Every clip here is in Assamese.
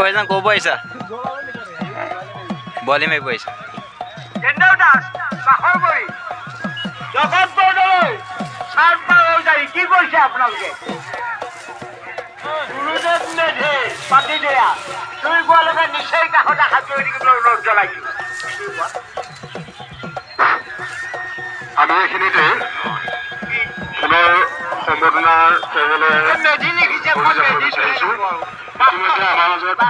ভাইজান কব আহিছা বলি মাৰিব আহিছা কি কৰিছে আপোনালোকে গুৰুদেৱ মেধে পাতি দিয়া তুমি কোৱালৈকে নিশ্চয় কাষতে সাঁতুৰি থাকিবলৈ অনুৰোধ জনাইছো আমি এইখিনিতে পুনৰ সম্বৰ্ধনা কৰিবলৈ বিচাৰিছো ইতিমধ্যে আমাৰ মাজত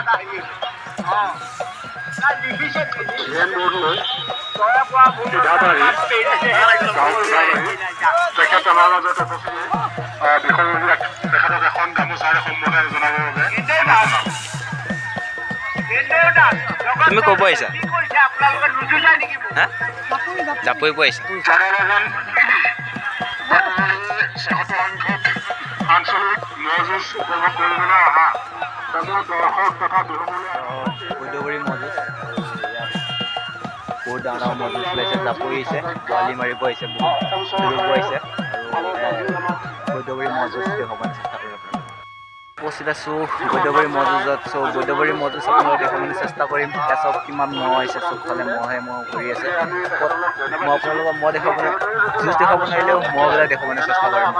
তেখেত আমাৰ মাজত বিষয়বিলাক তেখেতক এখন গামোচাৰে সম্বোধন জনাবৰ বাবে তুমি কব আহিছা জাপৰিব আহিছা আঞ্চলিক মহযুঁজ উপভোগ কৰিবলৈ অহা দৰ্শক তথা বৈদগুৰি মহযুঁজ বহুত ডাঙৰ ডাঙৰ মহযুঁজ ওলাইছে জাপৰি আহিছে পোৱালি মাৰিব আহিছে ধৰিব আহিছে আৰু বৈদগুৰি মহযুঁজ দেখুৱাবলৈ চেষ্টা কৰিম উপস্থিত আছোঁ বৈদগুৰি মহযুঁজত বৈদগুৰি মহযুঁজ আপোনালোকে দেখুৱাবলৈ চেষ্টা কৰিম চব কিমান মহ আহিছে চবফালে মহে মহ ঘূৰি আছে মই আপোনালোকক মহ দেখুৱাবলৈ যুঁজ দেখুৱাব নোৱাৰিলেও মহবিলাক দেখুৱাবলৈ চেষ্টা কৰিম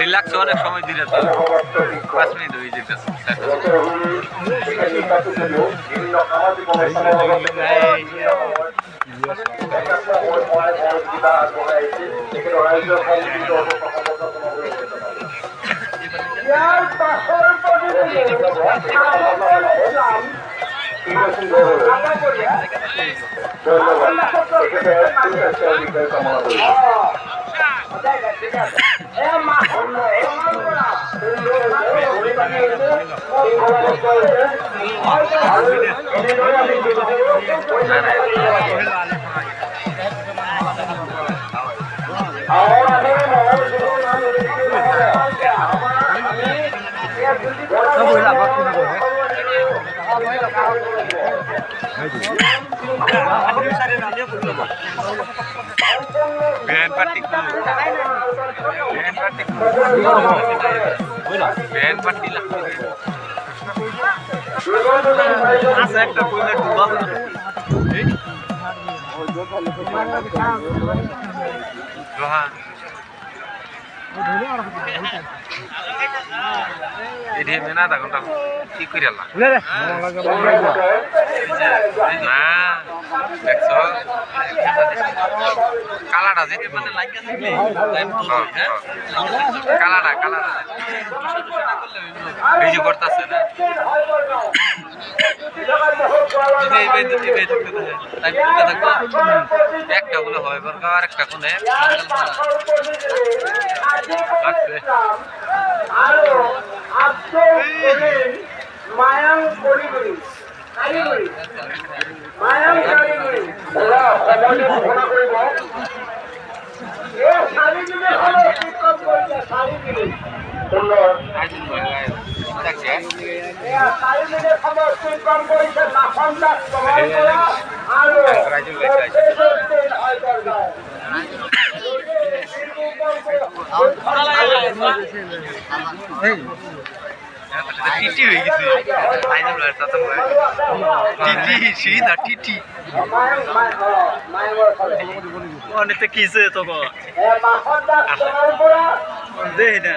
রিল্যাক্স অনেক সময় দিলে তো 5 মিনিট হয়ে যেতে ব্যান্ড পার্টি ব্যান্ড পার্টি আছে একটা কইলে ডুবা রোহান এটি মেনা দেখুন কি করে না দেখছ কালাটা যেতে মানে কালাটা কালাটা ভিডিও করতেছে না একটা বলে হয় আর একটা কোনে মায়াং করিগুড়ি কারিগুড়ি মায়াং কারিগুড়ি ওরা সমাজে ঘোষণা করিব এ শাড়ি দিলে হলো শিক্ষক করছে শাড়ি দিলে সুন্দর শাড়ি দিলে খবর শিক্ষক করেছে লাফন দাস প্রমাণ করা আরো টিটি হয়ে গেছে টিটি সেই না টিটি অনেকটা কিসে তো দেখ না